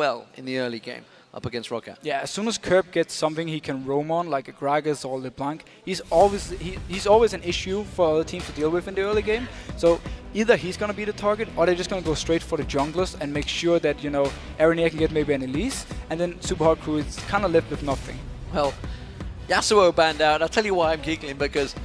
well in the early game up against Rocket. Yeah, as soon as Kerp gets something he can roam on, like a Gragas or LeBlanc, he's always an issue for other teams to deal with in the early game. So either he's going to be the target, or they're just going to go straight for the junglers and make sure that, you know, Araneae can get maybe an Elise, and then Supa Hot Crew is kind of left with nothing. Well, Yasuo banned out. I'll tell you why I'm giggling, because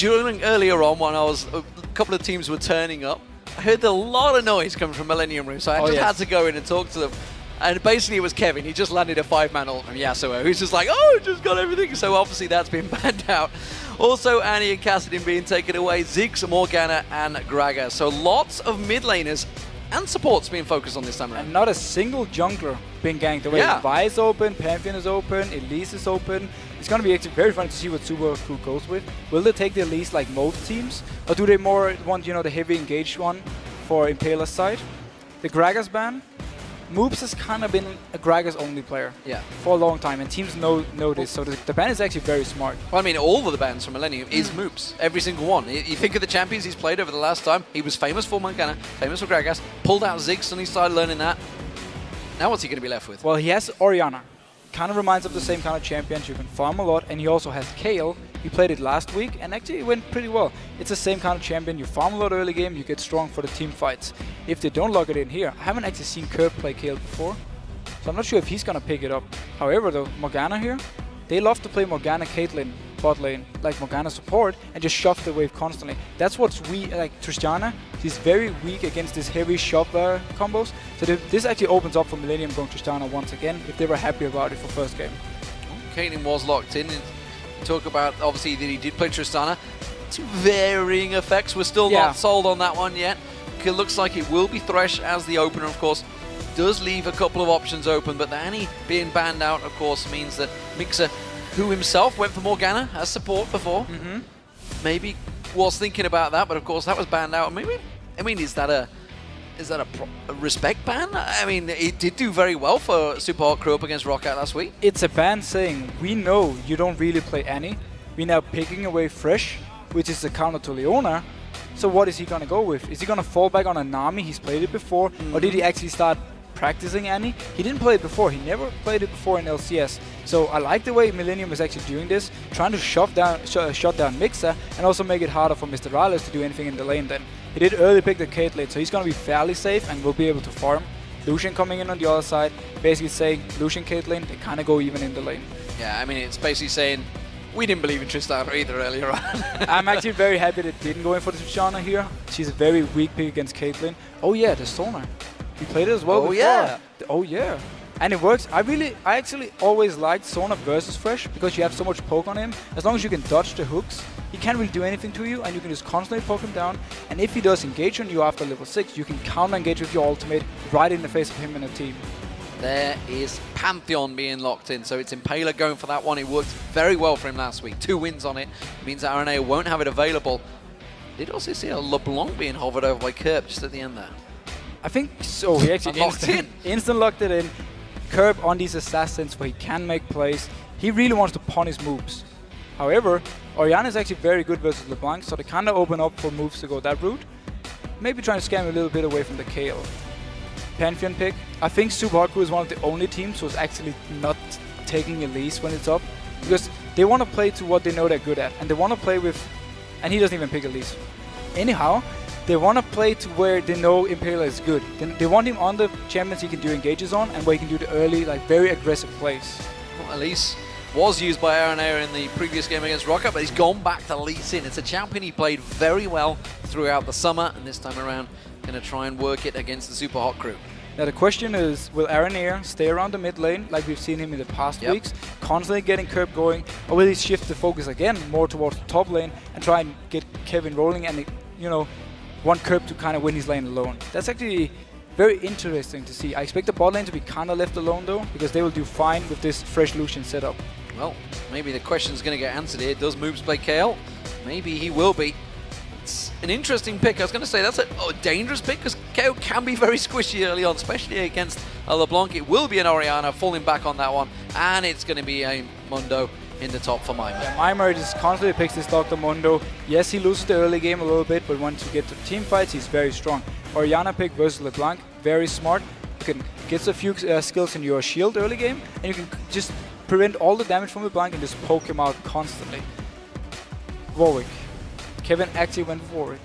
earlier on when a couple of teams were turning up, I heard a lot of noise coming from Millenium room, so I just had to go in and talk to them. And basically it was Kevin. He just landed a 5-man ult from Yasuo. He's just like, oh, just got everything. So obviously that's been banned out. Also, Annie and Kassadin being taken away. Ziggs, Morgana, and Gragas. So lots of mid laners and supports being focused on this time around. And not a single jungler being ganked away. Yeah. Vi is open, Pantheon is open, Elise is open. It's going to be actually very fun to see what Supa Hot Crew goes with. Will they take the Elise like most teams? Or do they more want, you know, the heavy engaged one for Impaler's side? The Gragas ban? Moopz has kind of been a Gragas only player for a long time, and teams know this, so the ban is actually very smart. Well, I mean, all of the bans from Millenium is Moopz. Every single one. You think of the champions he's played over the last time, he was famous for Morgana, famous for Gragas, pulled out Ziggs and he started learning that. Now what's he going to be left with? Well, he has Orianna. Kind of reminds of the same kind of champions. You can farm a lot, and he also has Kayle. He played it last week, and actually it went pretty well. It's the same kind of champion. You farm a lot early game, you get strong for the team fights. If they don't lock it in here, I haven't actually seen Kerp play Kayle before, so I'm not sure if he's going to pick it up. However, though, Morgana here, they love to play Morgana Caitlyn bot lane, like Morgana support, and just shove the wave constantly. That's what's like Tristana. She's very weak against these heavy shove combos. So this actually opens up for Millenium going Tristana once again, if they were happy about it for first game. Caitlyn was locked in. Talk about, obviously, that he did play Tristana. To varying effects. We're still not sold on that one yet. It looks like it will be Thresh as the opener, of course. Does leave a couple of options open, but the Annie being banned out, of course, means that Migxa, who himself went for Morgana as support before, maybe was thinking about that, but of course that was banned out. Maybe, I mean, is that a respect ban? I mean, it did do very well for Supa Hot Crew up against Rocket last week. It's a ban saying, we know you don't really play Annie. We're now picking away Thresh, which is the counter to Leona. So what is he going to go with? Is he going to fall back on a Nami? He's played it before. Or did he actually start practicing Annie? He didn't play it before. He never played it before in LCS. So I like the way Millenium is actually doing this, trying to shut down Migxa and also make it harder for Mr. RalleZ to do anything in the lane then. He did early pick the Caitlyn, so he's going to be fairly safe and will be able to farm. Lucian coming in on the other side, basically saying Lucian, Caitlyn, they kind of go even in the lane. Yeah, I mean, it's basically saying we didn't believe in Tristana either earlier on. I'm actually very happy that didn't go in for the Tristana here. She's a very weak pick against Caitlyn. Oh yeah, the Sona. He played it as well before. Yeah. Oh yeah. And it works. I actually always liked Sona versus Thresh because you have so much poke on him. As long as you can dodge the hooks, he can't really do anything to you, and you can just constantly poke him down. And if he does engage on you after level 6, you can counter engage with your ultimate right in the face of him and a team. There is Pantheon being locked in, so it's Impaler going for that one. It worked very well for him last week. 2 wins on it. It means that Araneae won't have it available. Did also see a LeBlanc being hovered over by Kerp just at the end there. I think so. He actually instant locked it in. Kerp on these assassins where he can make plays. He really wants to punish Moopz. However, Orianna is actually very good versus LeBlanc, so they kind of open up for Moopz to go that route. Maybe trying to scam a little bit away from the Kayle. Pantheon pick. I think Supa Hot Crew is one of the only teams who's actually not taking Elise when it's up, because they want to play to what they know they're good at, and they want to play with, and he doesn't even pick Elise. Anyhow, they want to play to where they know Impaler is good. They want him on the champions he can do engages on, and where he can do the early, like, very aggressive plays. Well, Elise was used by Araneae in the previous game against Rocket, but he's gone back to Lee Sin. It's a champion he played very well throughout the summer, and this time around, going to try and work it against the Supa Hot Crew. Now the question is, will Araneae stay around the mid lane like we've seen him in the past weeks, constantly getting Kerp going, or will he shift the focus again more towards the top lane and try and get Kevin rolling and, you know, want Kerp to kind of win his lane alone? That's actually very interesting to see. I expect the bot lane to be kind of left alone though, because they will do fine with this fresh Lucian setup. Well, maybe the question's going to get answered here. Does Moopz play Kayle? Maybe he will be. It's an interesting pick. I was going to say that's a dangerous pick because Kayle can be very squishy early on, especially against LeBlanc. It will be an Orianna falling back on that one, and it's going to be a Mundo in the top for Mimer. Yeah, Mimer just constantly picks this Dr. Mundo. Yes, he loses the early game a little bit, but once you get to team fights, he's very strong. Orianna pick versus LeBlanc, very smart. You can gets a few skills in your shield early game, and you can just prevent all the damage from LeBlanc and just poke him out constantly. Warwick. Kevin actually went for Warwick.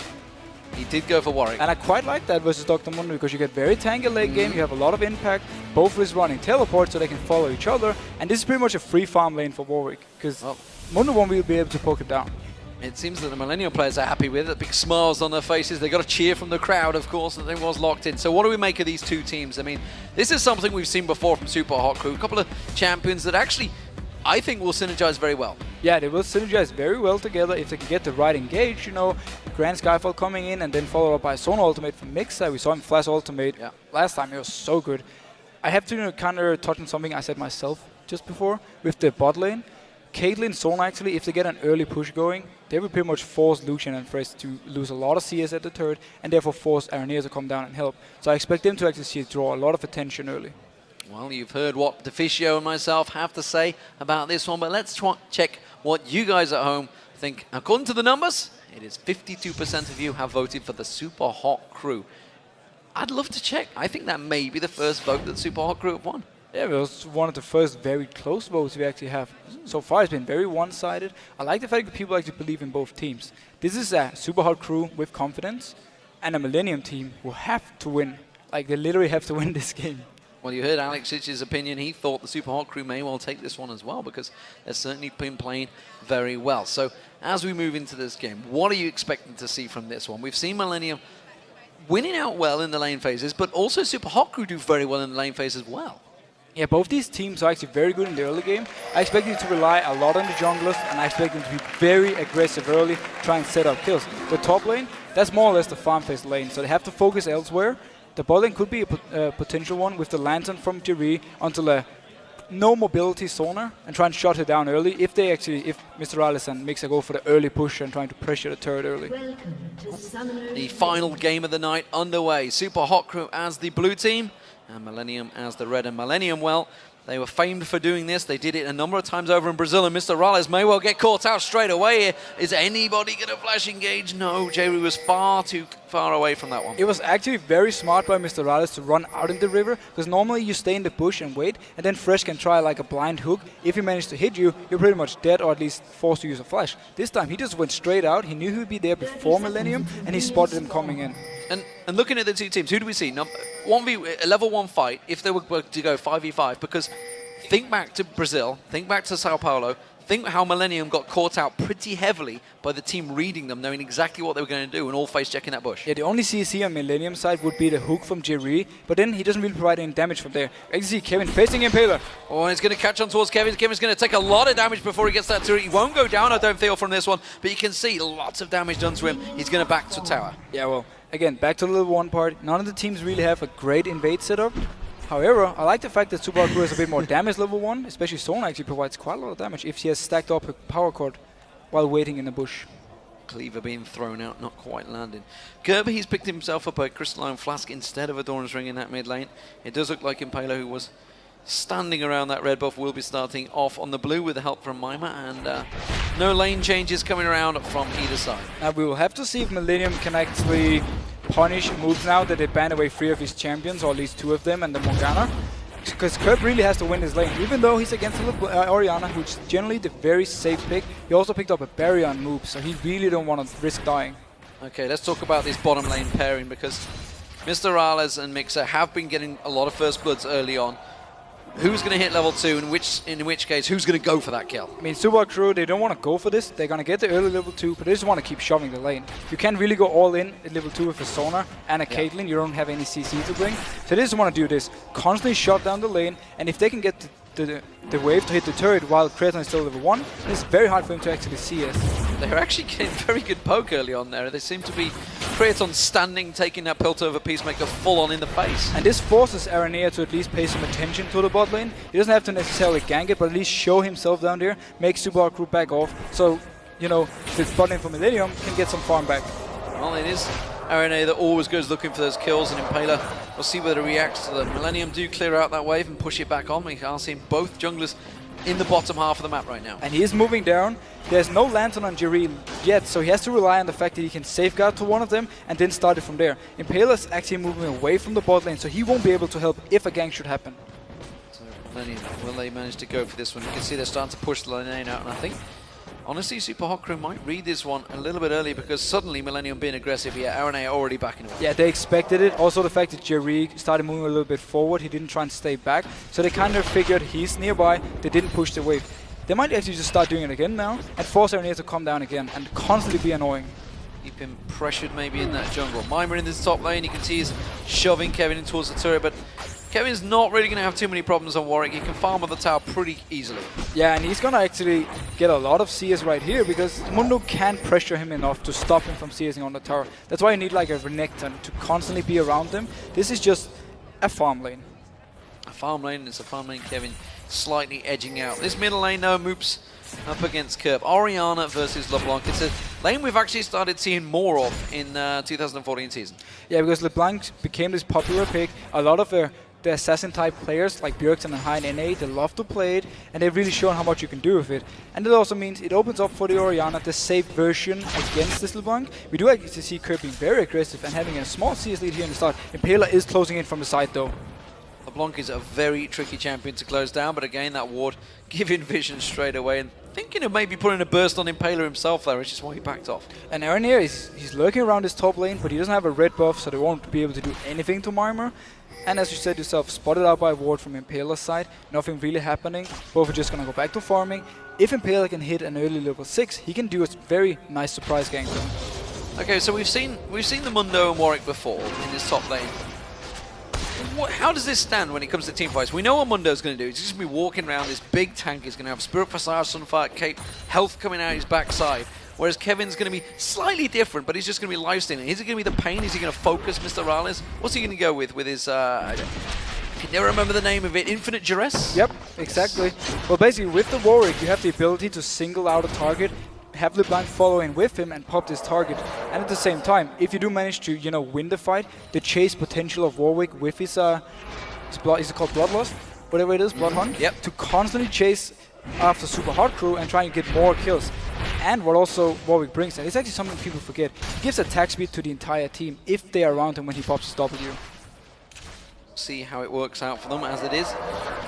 He did go for Warwick. And I quite like that versus Dr. Mundo because you get very tanky late game, you have a lot of impact, both is running teleport so they can follow each other, and this is pretty much a free farm lane for Warwick because Mundo won't be able to poke it down. It seems that the Millenium players are happy with it, big smiles on their faces, they got a cheer from the crowd of course, and they was locked in. So what do we make of these two teams? I mean, this is something we've seen before from Supa Hot Crew, a couple of champions that actually I think will synergize very well. Yeah, they will synergize very well together if they can get the right engage, you know. Grand Skyfall coming in and then followed up by Sona ultimate from Migxa. We saw him flash ultimate last time, it was so good. I have to kind of touch on something I said myself just before with the bot lane. Caitlyn, Sona actually, if they get an early push going, they will pretty much force Lucian and Thresh to lose a lot of CS at the turret and therefore force Araneae to come down and help. So I expect them to actually draw a lot of attention early. Well, you've heard what Deficio and myself have to say about this one, but let's check what you guys at home think. According to the numbers, it is 52% of you have voted for the Supa Hot Crew. I'd love to check. I think that may be the first vote that Supa Hot Crew have won. Yeah, it was one of the first very close votes we actually have. So far it's been very one-sided. I like the fact that people actually believe in both teams. This is a Supa Hot Crew with confidence and a Millenium team who have to win. Like, they literally have to win this game. Well, you heard Alex's opinion. He thought the Supa Hot Crew may well take this one as well because they've certainly been playing very well. So as we move into this game, what are you expecting to see from this one? We've seen Millenium winning out well in the lane phases, but also Supa Hot Crew do very well in the lane phase as well. Yeah, both these teams are actually very good in the early game. I expect them to rely a lot on the junglers, and I expect them to be very aggressive early, try and set up kills. The top lane, that's more or less the farm phase lane, so they have to focus elsewhere. The bot lane could be a potential one with the Lantern from Jree onto a no mobility Sona and try and shut her down early if Mr. RalleZ and Migxa go for the early push and trying to pressure the turret early. The final game of the night underway. Supa Hot Crew as the blue team and Millenium as the red. And Millenium, well, they were famed for doing this. They did it a number of times over in Brazil, and Mr. RalleZ may well get caught out straight away. Is anybody going to flash engage? No, Jree was far too far away from that one. It was actually very smart by Mr. RalleZ to run out in the river, because normally you stay in the bush and wait, and then Thresh can try like a blind hook. If he managed to hit you, you're pretty much dead, or at least forced to use a flash. This time he just went straight out. He knew he would be there before Millenium, and he spotted him coming in. And looking at the two teams, who do we see? A level 1 fight, if they were to go 5v5, because think back to Brazil, think back to Sao Paulo, think how Millenium got caught out pretty heavily by the team reading them, knowing exactly what they were going to do, and all face checking that bush. Yeah, the only CC on Millenium side would be the hook from Jree, but then he doesn't really provide any damage from there. I can see Kevin facing Impaler. Oh, and he's going to catch on towards Kevin. Kevin's going to take a lot of damage before he gets that turret. He won't go down, I don't feel, from this one, but you can see lots of damage done to him. He's going to back to tower. Yeah, well, again, back to the level 1 part. None of the teams really have a great invade setup. However, I like the fact that Supa Hot Crew has a bit more damage level 1, especially Sona actually provides quite a lot of damage if she has stacked up a power cord while waiting in the bush. Cleaver being thrown out, not quite landing. Kerp, he's picked himself up a Crystalline Flask instead of a Doran's Ring in that mid lane. It does look like Impaler, who was standing around that red buff, will be starting off on the blue with the help from Mimer, and no lane changes coming around from either side. Now we will have to see if Millenium can actually punish Moopz now that they banned away 3 of his champions, or at least 2 of them, and the Morgana. Because Kerp really has to win this lane, even though he's against Orianna, which is generally the very safe pick. He also picked up a barrier on Moopz, so he really don't want to risk dying. Okay, let's talk about this bottom lane pairing, because Mr. RalleZ and Migxa have been getting a lot of first bloods early on. Who's going to hit level 2, and in which case, who's going to go for that kill? I mean, Supa Hot Crew, they don't want to go for this. They're going to get the early level 2, but they just want to keep shoving the lane. You can't really go all in at level 2 with a Sona and a Caitlyn. You don't have any CC to bring. So they just want to do this. Constantly shut down the lane, and if they can get the wave to hit the turret while Creaton is still level 1, it's very hard for him to actually CS. They're actually getting very good poke early on there. They seem to be Creaton standing, taking that Piltover Peacemaker full on in the face. And this forces Araneae to at least pay some attention to the bot lane. He doesn't have to necessarily gank it, but at least show himself down there, make Supa Hot Crew back off, so, you know, the bot lane for Millenium can get some farm back. Well, it is Araneae that always goes looking for those kills, and Impaler, we'll see whether he reacts to them. Millenium do clear out that wave and push it back on. We are seeing both junglers in the bottom half of the map right now. And he is moving down. There's no Lantern on Jree yet, so he has to rely on the fact that he can safeguard to one of them and then start it from there. Impaler's actually moving away from the bot lane, so he won't be able to help if a gank should happen. So Millenium, will they manage to go for this one? You can see they're starting to push the lane out, and I think honestly, Supa Hot Crew might read this one a little bit early because suddenly Millenium being aggressive here, Araneae already backing away. Yeah, they expected it. Also the fact that Jree started moving a little bit forward, he didn't try and stay back. So they kind of figured he's nearby, they didn't push the wave. They might actually just start doing it again now and force Araneae to come down again and constantly be annoying. Keep him pressured maybe in that jungle. Mimer in this top lane, you can see he's shoving Kevin in towards the turret, but Kevin's not really going to have too many problems on Warwick. He can farm on the tower pretty easily. Yeah, and he's going to actually get a lot of CS right here because Mundo can't pressure him enough to stop him from CSing on the tower. That's why you need like a Renekton to constantly be around him. This is just a farm lane. A farm lane, it's a farm lane. Kevin slightly edging out. This middle lane though, Moopz up against Kerp. Orianna versus LeBlanc. It's a lane we've actually started seeing more of in 2014 season. Yeah, because LeBlanc became this popular pick. A lot of the assassin type players like Bjergsen and High and NA, they love to play it and they've really shown how much you can do with it. And it also means it opens up for the Orianna, the safe version against this LeBlanc. We do actually see Kerp being very aggressive and having a small CS lead here in the start. Impaler is closing in from the side though. LeBlanc is a very tricky champion to close down, but again that ward giving vision straight away and thinking of maybe putting a burst on Impaler himself there, which is why he backed off. And Araneae he's lurking around his top lane, but he doesn't have a red buff, so they won't be able to do anything to Mimer. And as you said yourself, spotted out by a ward from Impaler's side, nothing really happening. Both are just gonna go back to farming. If Impaler can hit an early level 6, he can do a very nice surprise gank though. Okay, so we've seen the Mundo and Warwick before in this top lane. How does this stand when it comes to team fights? We know what Mundo's going to do. He's just going to be walking around this big tank. He's going to have Spirit Facade, Sunfire, Cape, health coming out his backside. Whereas Kevin's going to be slightly different, but he's just going to be lifestealing. Is it going to be the pain? Is he going to focus Mr. RalleZ? What's he going to go with his, I can never remember the name of it, Infinite Duress? Yep, exactly. Well, basically with the Warwick, you have the ability to single out a target, have LeBlanc follow in with him and pop this target. And at the same time, if you do manage to, you know, win the fight, the chase potential of Warwick with his is it called Bloodlust? Whatever it is, Bloodhunt? Yep. To constantly chase after Supa Hot Crew and try and get more kills. And what also Warwick brings, and it's actually something people forget, he gives attack speed to the entire team if they are around him when he pops his W. See how it works out for them as it is.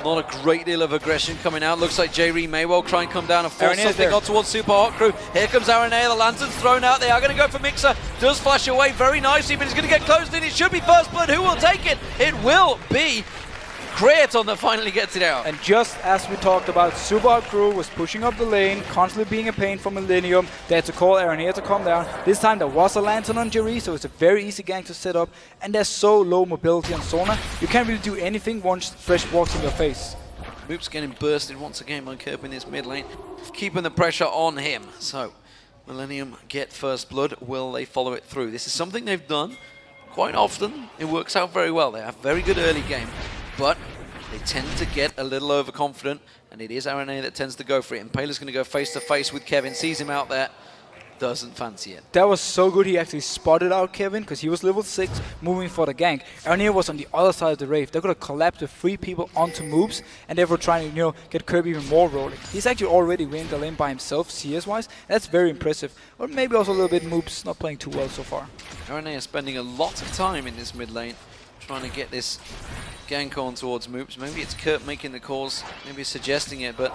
Not a great deal of aggression coming out. Looks like Jree may well try and come down and force something on towards Supa Hot Crew. Here comes Araneae, the lantern's thrown out. They are going to go for Migxa. Does flash away very nicely, but he's going to get closed in. It should be first blood. Who will take it? It will be Creaton that finally gets it out. And just as we talked about, Supa Hot Crew was pushing up the lane, constantly being a pain for Millenium. They had to call Araneae to come down. This time there was a lantern on Jree, so it's a very easy gank to set up. And there's so low mobility on Sona, you can't really do anything once Thresh walks in your face. Moopz getting bursted once again by Kerp in this mid lane, keeping the pressure on him. So, Millenium get first blood. Will they follow it through? This is something they've done quite often. It works out very well. They have very good early game, but they tend to get a little overconfident, and it is Araneae that tends to go for it. Impaler's going to go face to face with Kevin, sees him out there, doesn't fancy it. That was so good. He actually spotted out Kevin because he was level 6, moving for the gank. Araneae was on the other side of the Wraith. They could have collapsed the 3 people onto Moopz, and they were trying to, you know, get Kerp even more rolling. He's actually already winning the lane by himself, CS-wise. That's very impressive. Or maybe also a little bit Moopz not playing too well so far. Araneae is spending a lot of time in this mid lane, trying to get this gank on towards Moopz. Maybe it's Kerp making the calls, maybe suggesting it, but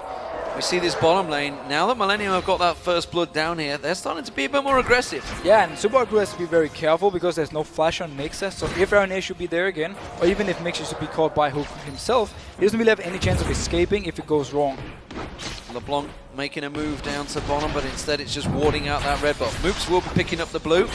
we see this bottom lane. Now that Millenium have got that first blood down here, they're starting to be a bit more aggressive. Yeah, and Supa Hot Crew has to be very careful because there's no flash on Migxa, so if Araneae should be there again, or even if Migxa should be caught by Hook himself, he doesn't really have any chance of escaping if it goes wrong. LeBlanc making a move down to bottom, but instead it's just warding out that red buff. Moopz will be picking up the blue.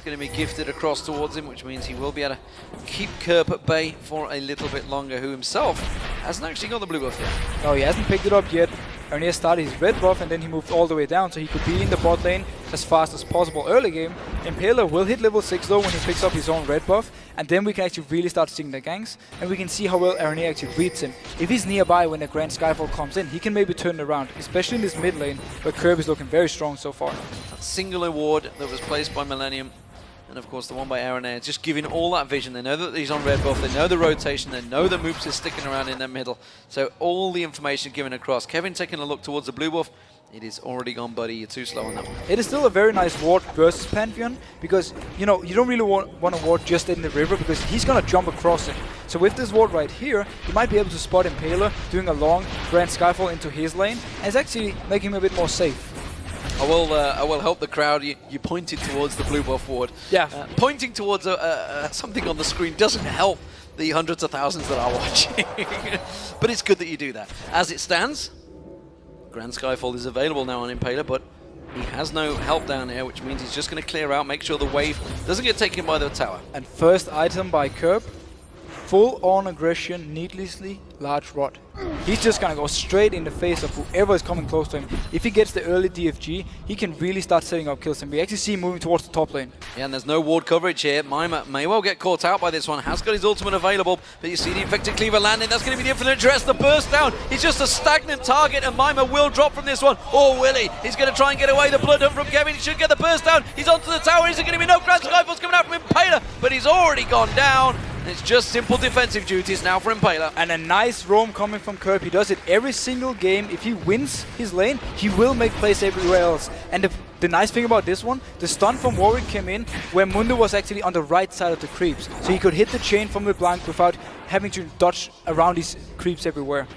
Going to be gifted across towards him, which means he will be able to keep Kerp at bay for a little bit longer, who himself hasn't actually got the blue buff yet. No, he hasn't picked it up yet. Araneae started his red buff and then he moved all the way down, so he could be in the bot lane as fast as possible early game. Impaler will hit level 6 though when he picks up his own red buff, and then we can actually really start seeing the ganks, and we can see how well Araneae actually reads him. If he's nearby when the Grand Skyfall comes in, he can maybe turn it around, especially in this mid lane where Kerp is looking very strong so far. That single award that was placed by Millenium And of course the one by Araneae, just giving all that vision. They know that he's on red buff, they know the rotation, they know that Moopz is sticking around in the middle. So all the information given across. Kevin taking a look towards the blue buff. It is already gone, buddy. You're too slow on that one. It is still a very nice ward versus Pantheon because, you know, you don't really want to ward just in the river because he's going to jump across it. So with this ward right here, you might be able to spot Impaler doing a long Grand Skyfall into his lane, and it's actually making him a bit more safe. I will help the crowd. You pointed towards the blue buff ward. Yeah. Pointing towards something on the screen doesn't help the hundreds of thousands that are watching. But it's good that you do that. As it stands, Grand Skyfall is available now on Impaler, but he has no help down here, which means he's just going to clear out, make sure the wave doesn't get taken by the tower. And first item by Kerp, full-on aggression, needlessly large rod. He's just going to go straight in the face of whoever is coming close to him. If he gets the early DFG, he can really start setting up kills, and we actually see him moving towards the top lane. Yeah, and there's no ward coverage here. Mimer may well get caught out by this one. Has got his ultimate available, but you see the Infected Cleaver landing. That's going to be the infinite dress. The burst down. He's just a stagnant target, and Mimer will drop from this one. Or will he? He's going to try and get away. The blood hunt from Kevin. He should get the burst down. He's onto the tower. Is there going to be no Grand Skyfall's coming out from Impaler? But he's already gone down. It's just simple defensive duties now for Impaler. And a nice roam coming from Kerp. He does it every single game. If he wins his lane, he will make plays everywhere else. And the nice thing about this one, the stun from Warwick came in where Mundo was actually on the right side of the creeps. So he could hit the chain from LeBlanc without having to dodge around these creeps everywhere.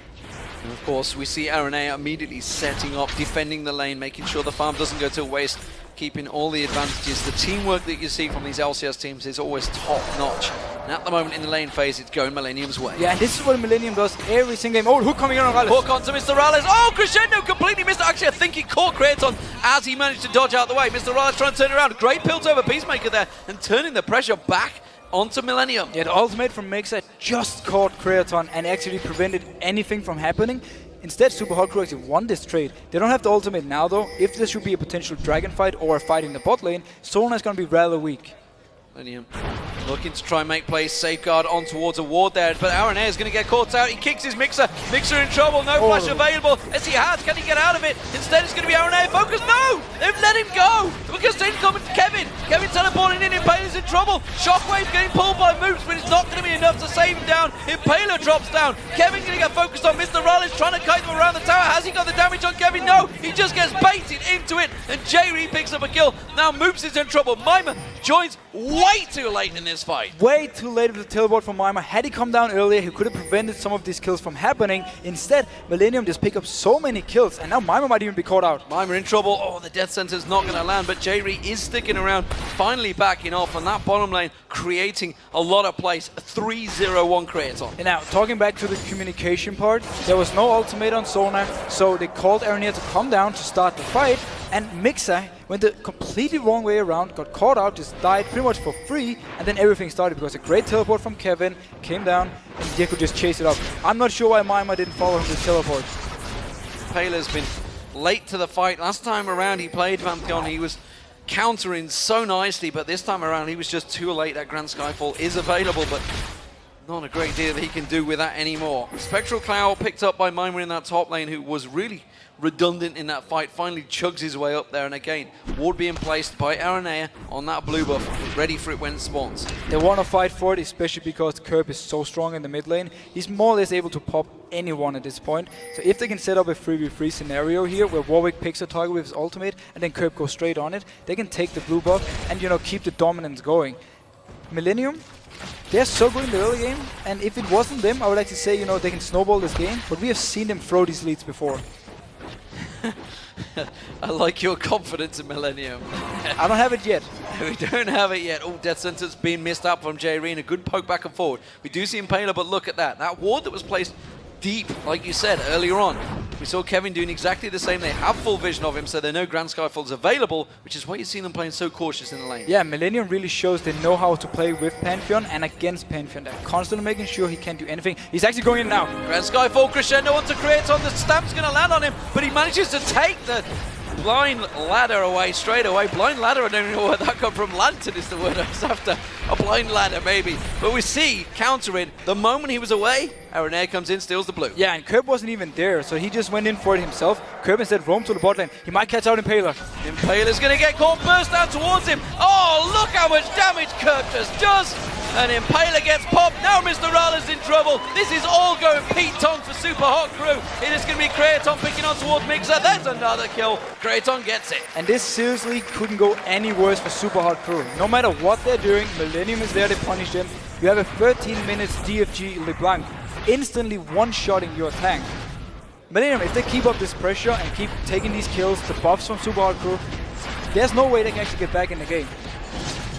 And of course, we see Araneae immediately setting up, defending the lane, making sure the farm doesn't go to waste, keeping all the advantages. The teamwork that you see from these LCS teams is always top-notch. And at the moment in the lane phase, it's going Millenium's way. Yeah, and this is what Millenium does every single game. Oh, hook coming in on RalleZ. Hook onto Mr. RalleZ. Oh, Crescendo completely missed it. Actually, I think he caught Creaton as he managed to dodge out the way. Mr. RalleZ trying to turn around. Great pilt over Peacemaker there and turning the pressure back onto Millenium. Yeah, the ultimate from Migxa just caught Creaton and actually prevented anything from happening. Instead, Supa Hot Crew actually won this trade. They don't have the ultimate now though. If there should be a potential dragon fight or a fight in the bot lane, Sona is going to be rather weak. Millenium looking to try and make plays, safeguard on towards a ward there, but Araneae is going to get caught out. He kicks his Migxa. Migxa in trouble, no flash available. As he has, can he get out of it? Instead, it's going to be Araneae focus. No! They've let him go! Because they've come to Kevin. Kevin teleporting in, Impaler's in trouble. Shockwave getting pulled by Moopz, but it's not going to be enough to save him down. Impaler drops down. Kevin going to get focused on Mr. RalleZ, trying to kite him around the tower. Has he got the damage on Kevin? No! He just gets baited into it, and Jree picks up a kill. Now Moopz is in trouble. Mimer joins way too late in this fight. Way too late with the teleport from Mimer. Had he come down earlier, he could have prevented some of these kills from happening. Instead, Millenium just picked up so many kills, and now Mimer might even be caught out. Mimer in trouble. Oh, the death sentence's not going to land, but Jree is sticking around, finally backing off on that bottom lane, creating a lot of plays. 3-0-1 Creaton. And now, talking back to the communication part, there was no ultimate on Sona, so they called Araneae to come down to start the fight, and Migxa went the completely wrong way around, got caught out, just died pretty much for free, and then everything started because a great teleport from Kevin came down, and they could just chase it up. I'm not sure why Mimer didn't follow him with teleport. Impaler's been late to the fight. Last time around he played Pantheon, he was countering so nicely, but this time around he was just too late. That Grand Skyfall is available, but not a great deal that he can do with that anymore. Spectral Cloud picked up by Mimer in that top lane, who was really redundant in that fight, finally chugs his way up there, and again, ward being placed by Araneae on that blue buff, ready for it when it spawns. They want to fight for it, especially because Kerp is so strong in the mid lane. He's more or less able to pop anyone at this point. So if they can set up a 3v3 scenario here, where Warwick picks a target with his ultimate, and then Kerp goes straight on it, they can take the blue buff and, you know, keep the dominance going. Millenium, they're so good in the early game, and if it wasn't them, I would like to say, you know, they can snowball this game, but we have seen them throw these leads before. I like your confidence in Millenium. I don't have it yet. We don't have it yet. Oh, death sentence being missed up from Jree, and a good poke back and forward. We do see Impaler, but look at that. That ward that was placed deep, like you said earlier on. We saw Kevin doing exactly the same. They have full vision of him, so they know Grand Skyfall's available, which is why you see them playing so cautious in the lane. Yeah, Millenium really shows they know how to play with Pantheon and against Pantheon. They're constantly making sure he can't do anything. He's actually going in now. Grand Skyfall crescendo onto Creaton. The stamp's going to land on him, but he manages to take the blind ladder away straight away. Blind ladder, I don't even know where that come from. Lantern is the word I was after. A blind ladder, maybe. But we see countering the moment he was away. Araneae comes in, steals the blue. Yeah, and Kerp wasn't even there, so he just went in for it himself. Kerp instead roamed to the bot lane. He might catch out Impaler. Impaler's going to get caught, burst down towards him. Oh, look how much damage Kerp just does. And Impaler gets popped. Now Mr. RalleZ in trouble. This is all going Pete Tong for Supa Hot Crew. It is going to be Creaton picking on towards Migxa. There's another kill. Creaton gets it. And this seriously couldn't go any worse for Supa Hot Crew. No matter what they're doing, Millenium is there to punish them. You have a 13 minutes DFG LeBlanc instantly one-shotting your tank. Millenium, if they keep up this pressure and keep taking these kills, the buffs from Supa Hot Crew, there's no way they can actually get back in the game.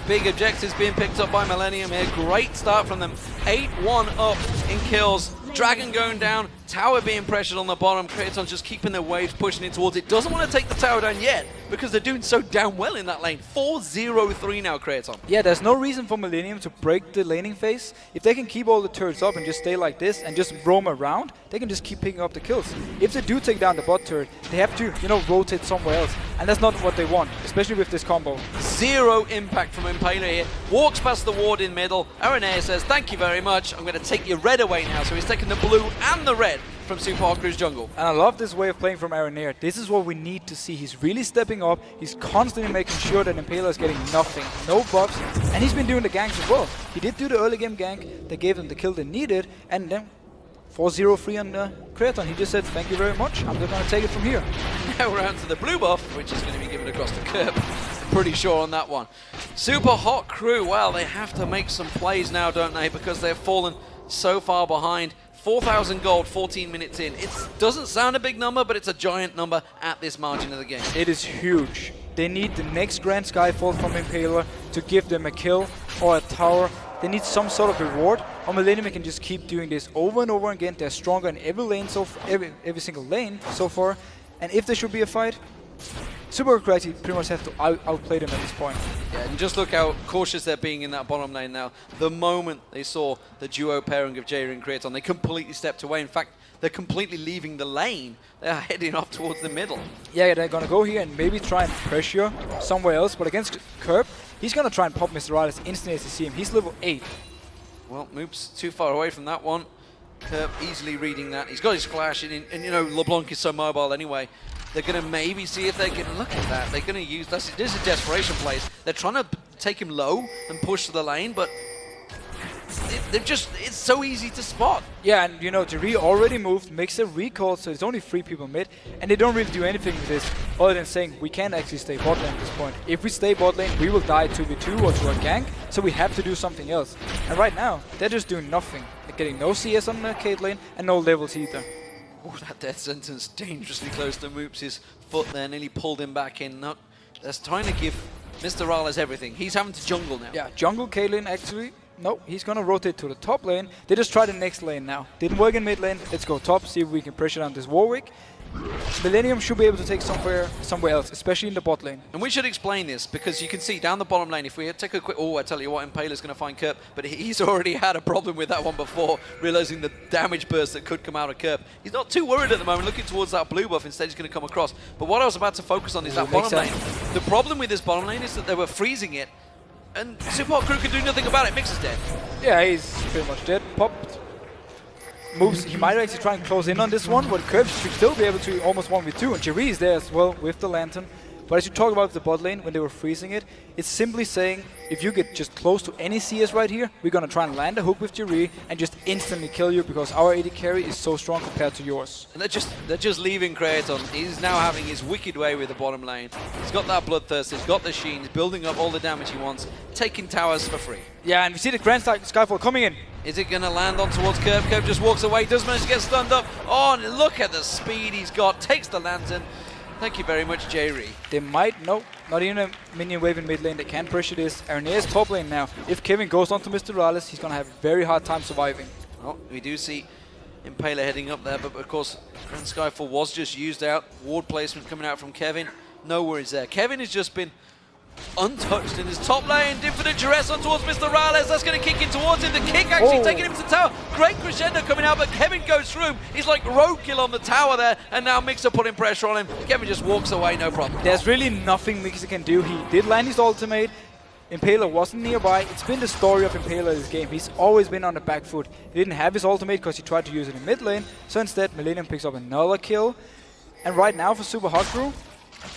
Big objectives being picked up by Millenium here. Great start from them. 8-1 up in kills. Dragon going down. Tower being pressured on the bottom. Creaton's just keeping their waves, pushing in towards it. Doesn't want to take the tower down yet because they're doing so damn well in that lane. 4-0-3 now, Creaton. Yeah, there's no reason for Millenium to break the laning phase. If they can keep all the turrets up and just stay like this and just roam around, they can just keep picking up the kills. If they do take down the bot turret, they have to, you know, rotate somewhere else. And that's not what they want, especially with this combo. Zero impact from Impaler here. Walks past the ward in middle. Araneae says, thank you very much. I'm going to take your red away now. So he's taking the blue and the red from Supa Hot Crew's jungle. And I love this way of playing from Araneae. This is what we need to see. He's really stepping up. He's constantly making sure that Impaler is getting nothing. No buffs. And he's been doing the ganks as well. He did do the early game gank. They gave them the kill they needed. And then 4-0-3 on Creaton. He just said, thank you very much. I'm just going to take it from here. Now we're on to the blue buff, which is going to be given across to Kerp. Pretty sure on that one. Supa Hot Crew, well, they have to make some plays now, don't they? Because they've fallen so far behind. 4,000 gold, 14 minutes in. It doesn't sound a big number, but it's a giant number at this margin of the game. It is huge. They need the next Grand Skyfall from Impaler to give them a kill or a tower. They need some sort of reward. Or Millenium can just keep doing this over and over again. They're stronger in every lane, every single lane so far. And if there should be a fight, Supa Hot actually pretty much have to outplay them at this point. Yeah, and just look how cautious they're being in that bottom lane now. The moment they saw the duo pairing of Jree and Creaton, they completely stepped away. In fact, they're completely leaving the lane. They're heading off towards the middle. Yeah, they're going to go here and maybe try and pressure somewhere else. But against Kerp, he's going to try and pop Mr. RalleZ instantly as you see him. He's level 8. Well, Moopz too far away from that one. Kerp easily reading that. He's got his flash, and you know, LeBlanc is so mobile anyway. They're going to maybe see if they can look at that. They're going to use this is a desperation play. They're trying to take him low and push to the lane, but it's so easy to spot. Yeah, and you know, Jree already moved, Migxa recalled, so it's only 3 people mid, and they don't really do anything with this other than saying we can't actually stay bot lane at this point. If we stay bot lane, we will die 2v2 or to a gank, so we have to do something else. And right now, they're just doing nothing. They're getting no CS on Caitlyn and no levels either. Oh, that death sentence dangerously close to Moopz' foot there, nearly pulled him back in. No, that's trying to give Mr. RalleZ everything. He's having to jungle now. Yeah, jungle Caitlyn actually. No, he's gonna rotate to the top lane. They just try the next lane now. Didn't work in mid lane. Let's go top, see if we can pressure down this Warwick. Millenium should be able to take somewhere else, especially in the bot lane. And we should explain this, because you can see down the bottom lane, if we take a quick... Oh, I tell you what, Impaler's going to find Kerp, but he's already had a problem with that one before, realizing the damage burst that could come out of Kerp. He's not too worried at the moment, looking towards that blue buff. Instead, he's going to come across. But what I was about to focus on is that bottom lane. The problem with this bottom lane is that they were freezing it, and Supa Hot Crew could do nothing about it. Migxa's dead. Yeah, he's pretty much dead. Popped. Moves. He might actually try and close in on this one, but Kerp should still be able to almost 1v2, and Jree is there as well with the lantern. But as you talk about the bot lane when they were freezing it, it's simply saying if you get just close to any CS right here, we're gonna try and land a hook with Jree and just instantly kill you because our AD carry is so strong compared to yours. And they're just leaving Creaton. He's now having his wicked way with the bottom lane. He's got that bloodthirst, he's got the sheen, he's building up all the damage he wants, taking towers for free. Yeah, and we see the Grand Skyfall coming in. Is it going to land on towards Kerp? Kerp just walks away, does manage to get stunned up. Oh, and look at the speed he's got. Takes the lantern. Thank you very much, Jree. They might, no, not even a minion wave in mid lane. They can pressure this. Araneae is top lane now. If Kevin goes onto Mr. RalleZ, he's going to have a very hard time surviving. Well, we do see Impaler heading up there, but of course, Grand Skyfall was just used out. Ward placement coming out from Kevin. No worries there. Kevin has just been untouched in his top lane. Infinite duress on towards Mr. RalleZ. That's going to kick in towards him. The kick actually taking him to the tower. Great crescendo coming out, but Kevin goes through him. He's like roadkill on the tower there, and now Migxa putting pressure on him. Kevin just walks away, no problem. There's really nothing Migxa can do. He did land his ultimate. Impaler wasn't nearby. It's been the story of Impaler this game. He's always been on the back foot. He didn't have his ultimate because he tried to use it in mid lane. So instead, Millenium picks up another kill. And right now for Supa Hot Crew,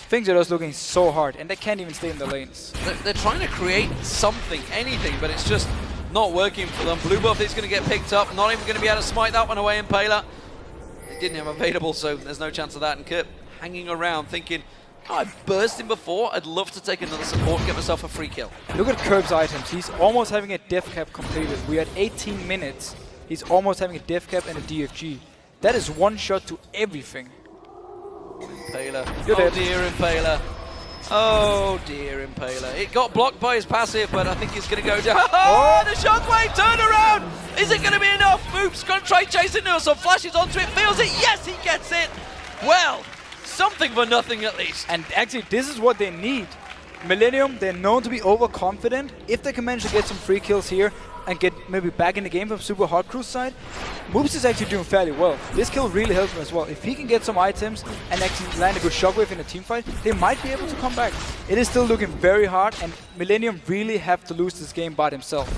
things are just looking so hard, and they can't even stay in the lanes. They're trying to create something, anything, but it's just not working for them. Blue buff is going to get picked up, not even going to be able to smite that one away. Impaler, they didn't have available, so there's no chance of that. And Kerp hanging around thinking, oh, I burst him before, I'd love to take another support, get myself a free kill. Look at Kerp's items. He's almost having a death cap completed. We're at 18 minutes. He's almost having a death cap and a DFG. That is one shot to everything. Impaler. Oh dear, Impaler. Oh dear, Impaler. It got blocked by his passive, but I think he's going to go down. Oh, the shockwave turn around! Is it going to be enough? Moopz going to try chasing him. Some flashes onto it, feels it. Yes, he gets it. Well, something for nothing at least. And actually, this is what they need. Millenium, they're known to be overconfident. If they can manage to get some free kills here and get maybe back in the game from Supa Hot Crew's side, Moopz is actually doing fairly well. This kill really helps him as well. If he can get some items and actually land a good shockwave in a team fight, they might be able to come back. It is still looking very hard, and Millenium really have to lose this game by themselves.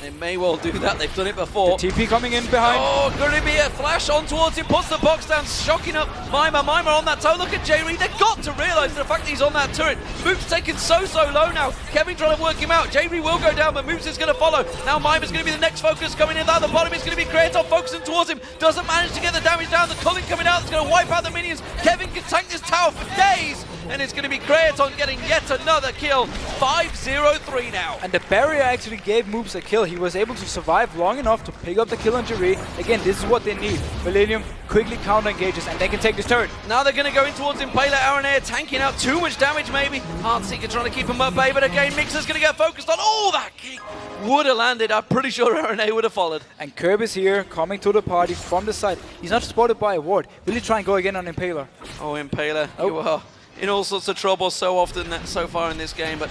They may well do that, they've done it before. The TP coming in behind. Oh, going to be a flash on towards him, puts the box down, shocking up Mimer on that tower. Look at Jree, they've got to realise the fact that he's on that turret. Moopz taken so low now. Kevin trying to work him out. Jree will go down, but Moopz is going to follow. Now Mimer's going to be the next focus coming in. At the bottom is going to be Creaton focusing towards him. Doesn't manage to get the damage down. The culling coming out, it's going to wipe out the minions. Kevin can tank this tower for days. And it's going to be Creaton getting yet another kill. 5-0-3 now. And the barrier actually gave Moopz a kill. He was able to survive long enough to pick up the kill on Jree. Again, this is what they need. Millenium quickly counter engages and they can take this turret. Now they're going to go in towards Impaler. Araneae tanking out too much damage maybe. Heartseeker trying to keep him at bay, but again Migxa's going to get focused on. Oh, that kick would have landed. I'm pretty sure Araneae would have followed. And Kerp is here coming to the party from the side. He's not spotted by a ward. Will he try and go again on Impaler? Oh, Impaler, you are in all sorts of trouble so often so far in this game, but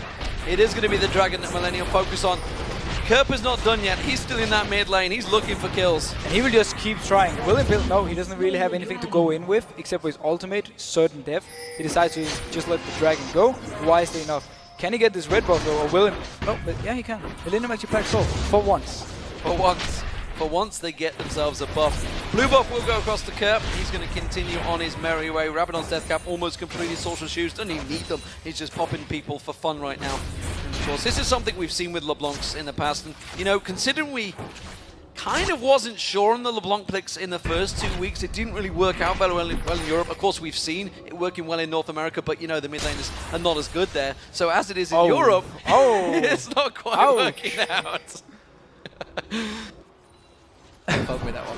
it is going to be the dragon that Millenium focus on. Kerp is not done yet. He's still in that mid lane. He's looking for kills. And he will just keep trying. Will Impaler? No, he doesn't really have anything to go in with except for his ultimate, certain death. He decides to just let the dragon go. Wisely enough. Can he get this red buff though, or will him? No, but yeah, he can. Millenium actually packs off for once. For once. For once they get themselves a buff. Blue buff will go across to Kerp. He's going to continue on his merry way. Rabadon's death cap almost completed. Sorcerer shoes, doesn't even need them. He's just popping people for fun right now. And of course, this is something we've seen with LeBlancs in the past. And, you know, considering we kind of wasn't sure on the LeBlanc picks in the first 2 weeks, it didn't really work out very well in Europe. Of course, we've seen it working well in North America, but, you know, the mid laners are not as good there. So as it is in Europe, it's not quite working out. Fuck with that one.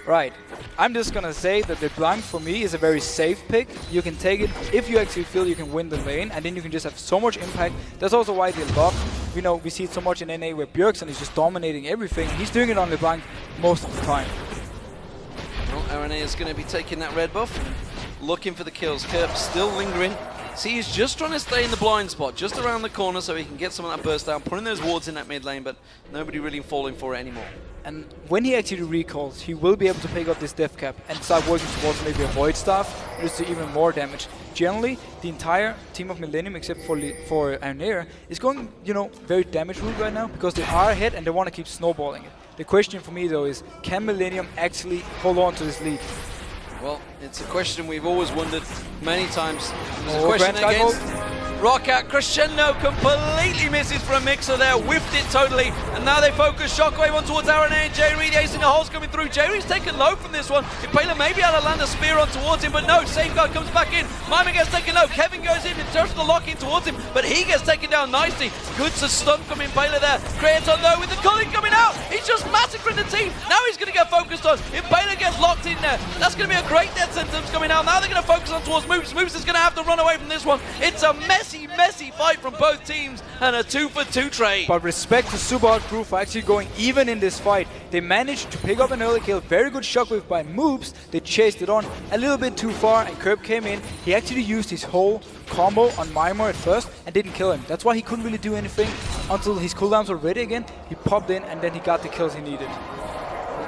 Right. I'm just gonna say that LeBlanc for me is a very safe pick. You can take it if you actually feel you can win the lane, and then you can just have so much impact. That's also why they love, you know, we see it so much in NA where Bjergsen is just dominating everything. He's doing it on LeBlanc most of the time. Well, Araneae is going to be taking that red buff, looking for the kills. Kerp still lingering. See, he's just trying to stay in the blind spot, just around the corner so he can get some of that burst down, putting those wards in that mid lane, but nobody really falling for it anymore. And when he actually recalls, he will be able to pick up this death cap and start working towards maybe a void staff, just to even more damage. Generally, the entire team of Millenium, except for Araneae, is going, you know, very damage route right now because they are ahead and they want to keep snowballing it. The question for me though is, can Millenium actually hold on to this lead? Well, it's a question we've always wondered many times. There's a question against Rockout. Crescendo completely misses from Migxa there, whiffed it totally, and now they focus Shockwave on towards Araneae and Jree. The ace in the holes coming through. Jree's taken low from this one. Impaler may be able to land a spear on towards him, but no, Safeguard comes back in. Mimer gets taken low. Kevin goes in and turns the lock in towards him, but he gets taken down nicely. Good to stun from Impaler there. Creaton though with the culling coming out. He's just massacring the team. Now he's going to get focused on. Impaler gets locked in there. That's going to be a great death sentence coming out. Now they're going to focus on towards Moopz. Moopz is going to have to run away from this one. It's a messy fight from both teams and a 2-for-2 trade. But respect to Supa Hot Crew for actually going even in this fight. They managed to pick up an early kill. Very good shockwave by Moopz. They chased it on a little bit too far, and Kerp came in. He actually used his whole combo on Mimer at first and didn't kill him. That's why he couldn't really do anything until his cooldowns were ready again. He popped in, and then he got the kills he needed.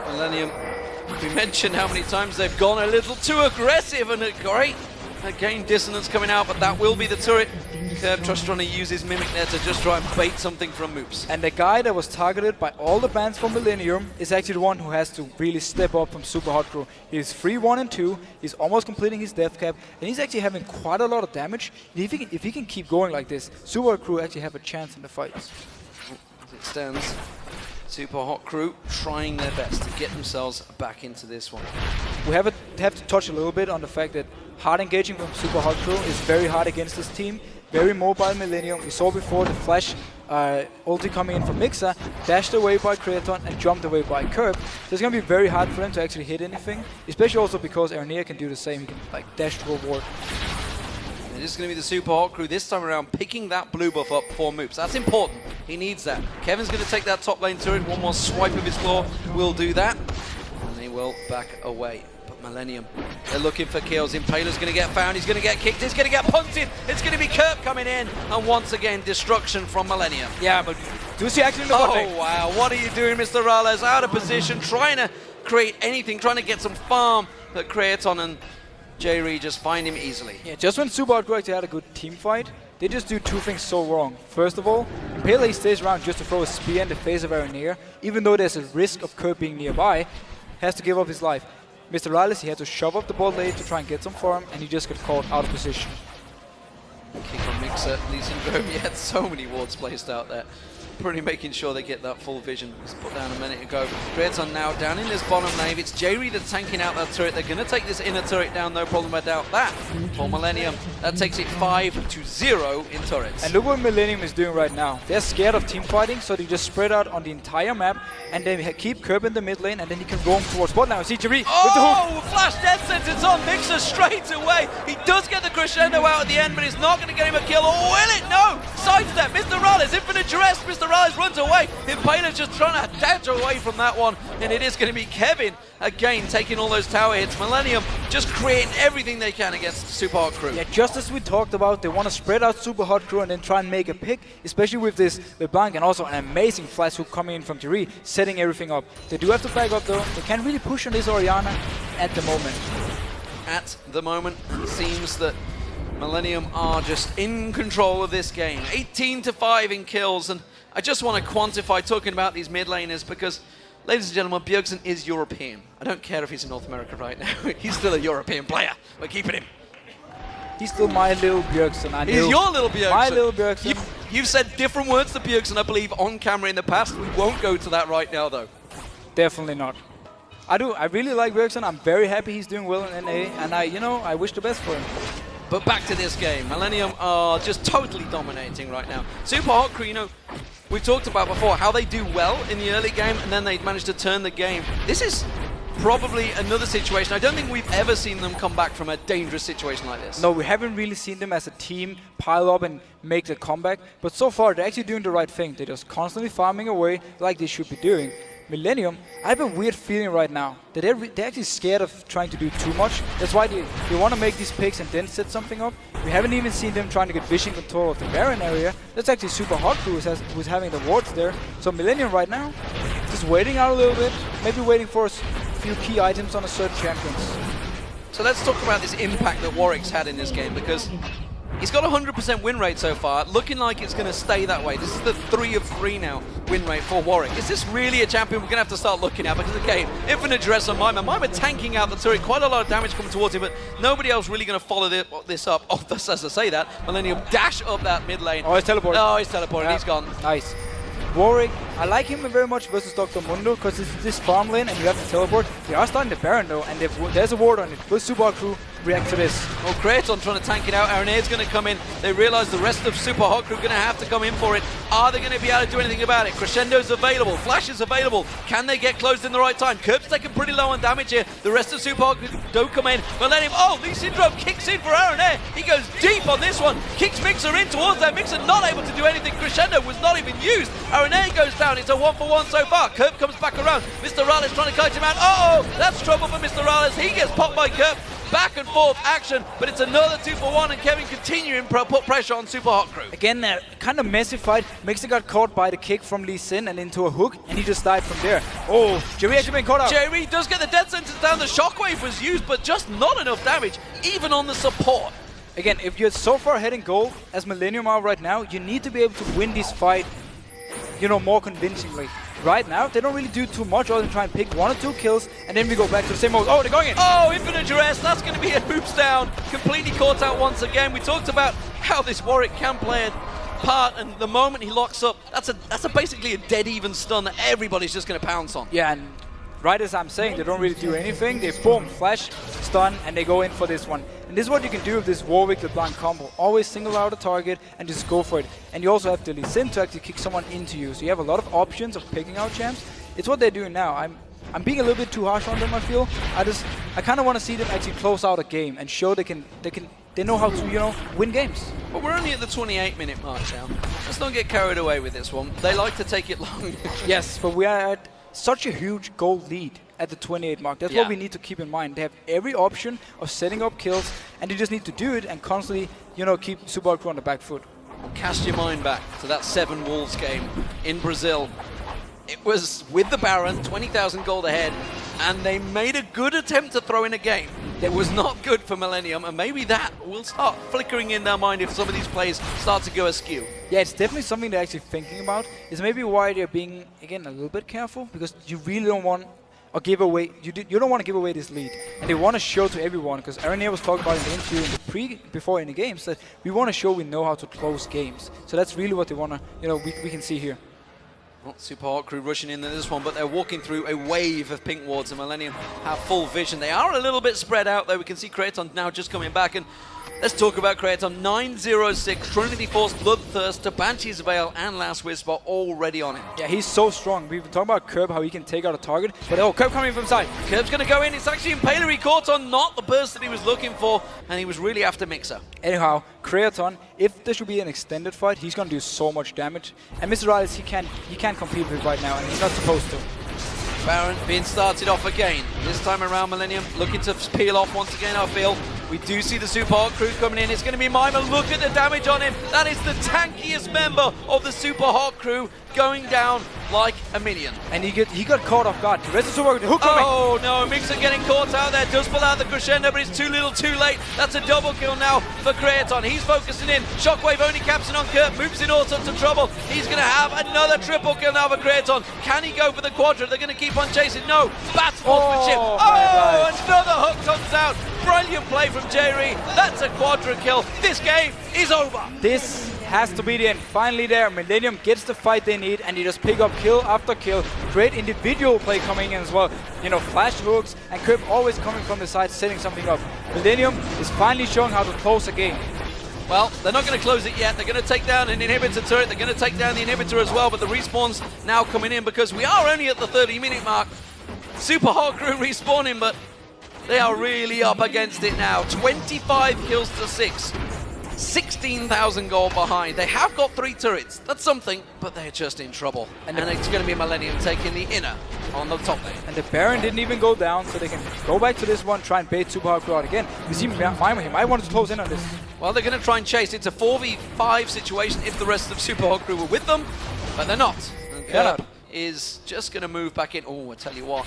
Millenium, we mentioned how many times they've gone a little too aggressive, and great game dissonance coming out, but that will be the turret. Kerp just trying to use his Mimic there to just try and bait something from Moopz. And the guy that was targeted by all the bans from Millenium is actually the one who has to really step up from Supa Hot Crew. He's 3-1 and 2, he's almost completing his death cap, and he's actually having quite a lot of damage. If he can keep going like this, Supa Hot Crew actually have a chance in the fights. As it stands, Supa Hot Crew trying their best to get themselves back into this one. We have to touch a little bit on the fact that hard engaging from Supa Hot Crew is very hard against this team. Very mobile Millenium. We saw before the flash ulti coming in from Migxa, dashed away by Creaton and jumped away by Kerp. So it's going to be very hard for them to actually hit anything, especially also because Araneae can do the same. He can like dash to a ward. It is going to be the Supa Hot Crew this time around picking that blue buff up for Moopz. That's important. He needs that. Kevin's going to take that top lane turret. One more swipe of his claw will do that. And they will back away. But Millenium, they're looking for kills. Impaler's going to get found. He's going to get kicked. He's going to get punted. It's going to be Kerp coming in. And once again, destruction from Millenium. Yeah, but do you see actually the Oh, wow. What are you doing, Mr. RalleZ? Out of position, trying to create anything, trying to get some farm. But Creaton and Jree just find him easily. Yeah, just when Supa Hot Crew actually had a good team fight, they just do two things so wrong. First of all, Impaler stays around just to throw a spear in the face of Araneae, even though there's a risk of Kerp being nearby, has to give up his life. Mr. RalleZ, he had to shove up the bot lane to try and get some farm, and he just got caught out of position. Kick on Migxa, Lucian Grove. He had so many wards placed out there. Pretty making sure they get that full vision. It was put down a minute ago. Creaton now down in this bottom lane. It's Jree that's tanking out that turret. They're going to take this inner turret down, no problem, I doubt that. For Millenium, that takes it 5-0 in turrets. And look what Millenium is doing right now. They're scared of team fighting, so they just spread out on the entire map, and they keep Kerp in the mid lane, and then he can roam towards bot now. See Jree with the hook. Flash death sentence on Migxa straight away. He does get the crescendo out at the end, but it's not going to get him a kill. Or will it? No! Sidestep, Mr. RalleZ, infinite duress. Mr. RalleZ runs away. Impaler's just trying to dodge away from that one, and it is going to be Kevin again taking all those tower hits. Millenium just creating everything they can against Supa Hot Crew. Yeah, just as we talked about, they want to spread out Supa Hot Crew and then try and make a pick, especially with this LeBlanc and also an amazing flash hook coming in from Jree, setting everything up. They do have to back up though. They can't really push on this Orianna at the moment. At the moment, it seems that Millenium are just in control of this game. 18-5 in kills, and I just want to quantify talking about these mid laners because, ladies and gentlemen, Bjergsen is European. I don't care if he's in North America right now. He's still a European player. We're keeping him. He's still my little Bjergsen. He's your little Bjergsen. My little Bjergsen. You've said different words to Bjergsen, I believe, on camera in the past. We won't go to that right now, though. Definitely not. I do. I really like Bjergsen. I'm very happy he's doing well in NA, and I wish the best for him. But back to this game. Millenium are just totally dominating right now. Supa Hot Crew, we've talked about before how they do well in the early game and then they manage to turn the game. This is probably another situation. I don't think we've ever seen them come back from a dangerous situation like this. No, we haven't really seen them as a team pile up and make the comeback. But so far, they're actually doing the right thing. They're just constantly farming away like they should be doing. Millenium, I have a weird feeling right now that they're actually scared of trying to do too much. That's why they want to make these picks and then set something up. We haven't even seen them trying to get vision control of the Baron area. That's actually Supa Hot Crew who's having the wards there. So Millenium right now, just waiting out a little bit, maybe waiting for a few key items on a certain champions. So let's talk about this impact that Warwick's had in this game, because he's got a 100% win rate so far, looking like it's going to stay that way. This is the 3 of 3 now win rate for Warwick. Is this really a champion we're going to have to start looking at? Because again, infinite duress on Mimer. Mimer tanking out the turret, quite a lot of damage coming towards him, but nobody else really going to follow this up. Oh, that's as I say that. Millenium dash up that mid lane. Oh, he's teleporting. Oh, he's teleporting. Yeah. He's gone. Nice. Warwick, I like him very much versus Dr. Mundo because it's this farm lane and you have to teleport. They are starting the Baron though, and there's a ward on it. With Supa Hot Crew, react to this? Well, Creaton trying to tank it out. Araneae is going to come in. They realize the rest of Supa Hot Crew are going to have to come in for it. Are they going to be able to do anything about it? Crescendo's available. Flash is available. Can they get closed in the right time? Kerp's taking pretty low on damage here. The rest of Supa Hot Crew don't come in. But let him. Oh, Lee Syndrome kicks in for Araneae. He goes deep on this one. Kicks Migxa in towards that. Migxa not able to do anything. Crescendo was not even used. Araneae goes down. It's a 1-for-1 so far. Kerp comes back around. Mr. RalleZ trying to kite him out. Uh-oh, that's trouble for Mr. RalleZ. He gets popped by Kerp. Back and forth action, but it's another 2-for-1, and Kevin continuing to put pressure on Supa Hot Crew. Again, kind of messy fight. Migxa got caught by the kick from Lee Sin and into a hook, and he just died from there. Oh, Jree actually been caught out. Jree does get the death sentence down. The shockwave was used, but just not enough damage, even on the support. Again, if you're so far ahead in gold as Millenium are right now, you need to be able to win this fight, you know, more convincingly. Right now, they don't really do too much other than try and pick 1 or 2 kills, and then we go back to the same mode. Oh, they're going in! Oh, infinite duress. That's going to be a Moopz down. Completely caught out once again. We talked about how this Warwick can play a part, and the moment he locks up, that's a basically a dead even stun that everybody's just going to pounce on. Yeah, and right as I'm saying, they don't really do anything. They boom, flash, stun, and they go in for this one. And this is what you can do with this Warwick LeBlanc combo. Always single out a target and just go for it. And you also have the Lee Sin to actually kick someone into you. So you have a lot of options of picking out champs. It's what they're doing now. I'm being a little bit too harsh on them, I feel. I kind of want to see them actually close out a game and show they know how to, you know, win games. But we're only at the 28-minute mark now. Let's not get carried away with this one. They like to take it long. Yes, but we are at such a huge goal lead at the 28 mark. That's what we need to keep in mind. They have every option of setting up kills, and they just need to do it and constantly, you know, keep Supa Hot Crew on the back foot. Cast your mind back to that 7 Wolves game in Brazil. It was with the Baron, 20,000 gold ahead, and they made a good attempt to throw in a game. It was not good for Millenium, and maybe that will start flickering in their mind if some of these plays start to go askew. Yeah, it's definitely something they're actually thinking about. It's maybe why they're being, again, a little bit careful, because you really don't want or give away, you don't want to give away this lead. And they want to show to everyone, because Araneae was talking about in the interview before in the games, that we want to show we know how to close games. So that's really what they want to, you know, we can see here. Not Supa Hot Crew rushing into this one, but they're walking through a wave of pink wards, and Millenium have full vision. They are a little bit spread out, though. We can see Creaton now just coming back, and let's talk about Creaton. 906, Trinity Force, Bloodthirst, Banshee's Veil, and Last Whisper already on him. Yeah, he's so strong. We've been talking about Kerp, how he can take out a target, but oh, Kerp coming from side. Kerp's going to go in. It's actually Impaler he caught on, not the burst that he was looking for, and he was really after Migxa. Anyhow, Creaton, if there should be an extended fight, he's going to do so much damage. And Mr. RalleZ, he can't compete with it right now, and he's not supposed to. Baron being started off again. This time around, Millenium looking to peel off once again, I feel. We do see the Supa Hot Crew coming in. It's going to be Mimer. Look at the damage on him. That is the tankiest member of the Supa Hot Crew going down like a minion. And he got caught off guard. The rest of the Supa hook coming. Oh no, Migxa getting caught out there. Does pull out the crescendo, but it's too little too late. That's a double kill now for Creaton. He's focusing in. Shockwave only capsing on Kerp. Moopz in all sorts of trouble. He's going to have another triple kill now for Creaton. Can he go for the quadra? They're going to keep on chasing. No. Bat sportsmanship. Oh, another hook comes out. Brilliant play from Jree. That's a quadra kill. This game is over. This has to be the end. Finally there, Millenium gets the fight they need, and they just pick up kill after kill. Great individual play coming in as well. You know, flash hooks, and Kerp always coming from the side, setting something up. Millenium is finally showing how to close a game. Well, they're not going to close it yet. They're going to take down an inhibitor turret. They're going to take down the inhibitor as well, but the respawn's now coming in because we are only at the 30-minute mark. Supa Hot Crew respawning, but they are really up against it now. 25 kills to 6. 16,000 gold behind. They have got 3 turrets. That's something, but they're just in trouble. And it's going to be Millenium taking the inner on the top lane. And the Baron didn't even go down, so they can go back to this one, try and bait Supa Hot Crew out again. We see Mimer, he might want to close in on this. Well, they're going to try and chase. It's a 4v5 situation if the rest of Supa Hot Crew were with them, but they're not. And Kerp is just going to move back in. Oh, I tell you what.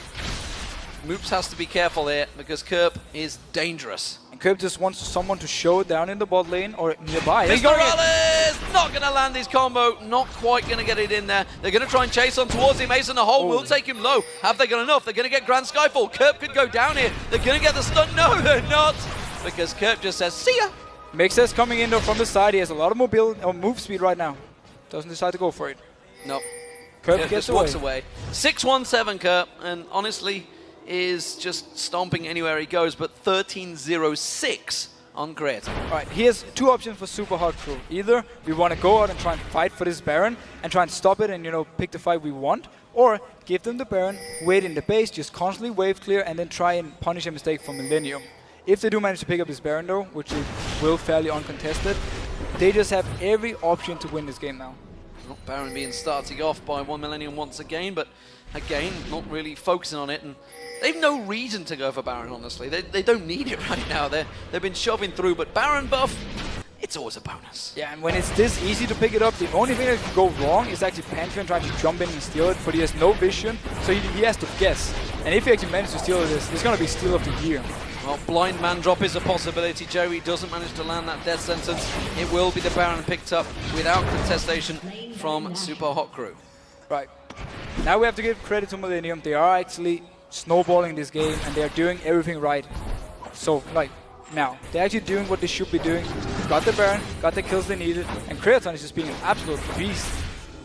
Moopz has to be careful here because Kerp is dangerous. And Kerp just wants someone to show it down in the bot lane or nearby. Mr. RalleZ not going to land his combo. Not quite going to get it in there. They're going to try and chase on towards him. Ace in the hole will take him low. Have they got enough? They're going to get Grand Skyfall. Kerp could go down here. They're going to get the stun. No, they're not. Because Kerp just says, see ya. Migxa's coming in though from the side. He has a lot of move speed right now. Doesn't decide to go for it. Nope. Kerp gets walks away. 6-1-7 Kerp, and honestly, is just stomping anywhere he goes, but 13-0-6 on Creaton. Right, here's two options for Supa Hot Crew. Either we want to go out and try and fight for this Baron and try and stop it and, you know, pick the fight we want, or give them the Baron, wait in the base, just constantly wave clear, and then try and punish a mistake from Millenium. If they do manage to pick up this Baron though, which they will fairly uncontested, they just have every option to win this game now. Not Baron being starting off by one Millenium once again, but again, not really focusing on it, and they've no reason to go for Baron, honestly. They don't need it right now. They've been shoving through, but Baron buff, it's always a bonus. Yeah, and when it's this easy to pick it up, the only thing that can go wrong is actually Pantheon trying to jump in and steal it, but he has no vision, so he has to guess. And if he actually manages to steal this, it's going to be steal of the year. Well, blind man drop is a possibility. Jree doesn't manage to land that death sentence. It will be the Baron picked up without contestation from Supa Hot Crew. Right. Now we have to give credit to Millenium. They are actually snowballing this game and they are doing everything right. So, like, now, they're actually doing what they should be doing. Got the Baron, got the kills they needed, and Creaton is just being an absolute beast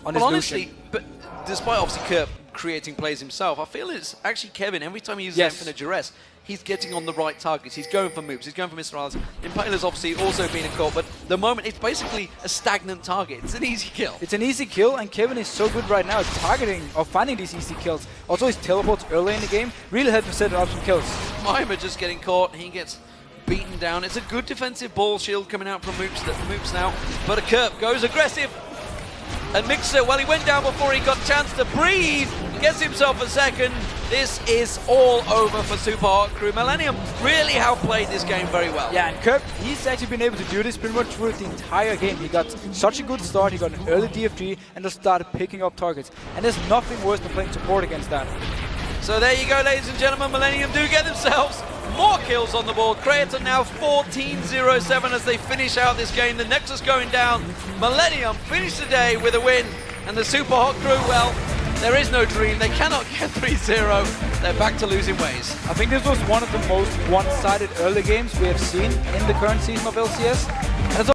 on this honestly, Lucian. But despite obviously Kerp creating plays himself, I feel it's actually Kevin, every time he uses Infinite Duress, he's getting on the right targets. He's going for Moopz, he's going for Mr. RalleZ. Impaler's obviously also been a call, but the moment it's basically a stagnant target. It's an easy kill. It's an easy kill, and Kevin is so good right now at targeting or finding these easy kills. Also, his teleports early in the game really help him set up some kills. Mimer just getting caught, he gets beaten down. It's a good defensive ball shield coming out from Moopz now, but a Kerp goes aggressive. And Migxa, well, he went down before he got a chance to breathe, gets himself a second. This is all over for Supa Hot Crew. Millenium really have played this game very well. Yeah, and Kerp, he's actually been able to do this pretty much through the entire game. He got such a good start, he got an early DFG, and just started picking up targets. And there's nothing worse than playing support against that. So there you go, ladies and gentlemen. Millenium do get themselves more kills on the board. Creaton now 14-0-7 as they finish out this game. The Nexus going down. Millenium finish the day with a win. And the Supa Hot Crew, well, there is no dream. They cannot get 3-0. They're back to losing ways. I think this was one of the most one-sided early games we have seen in the current season of LCS.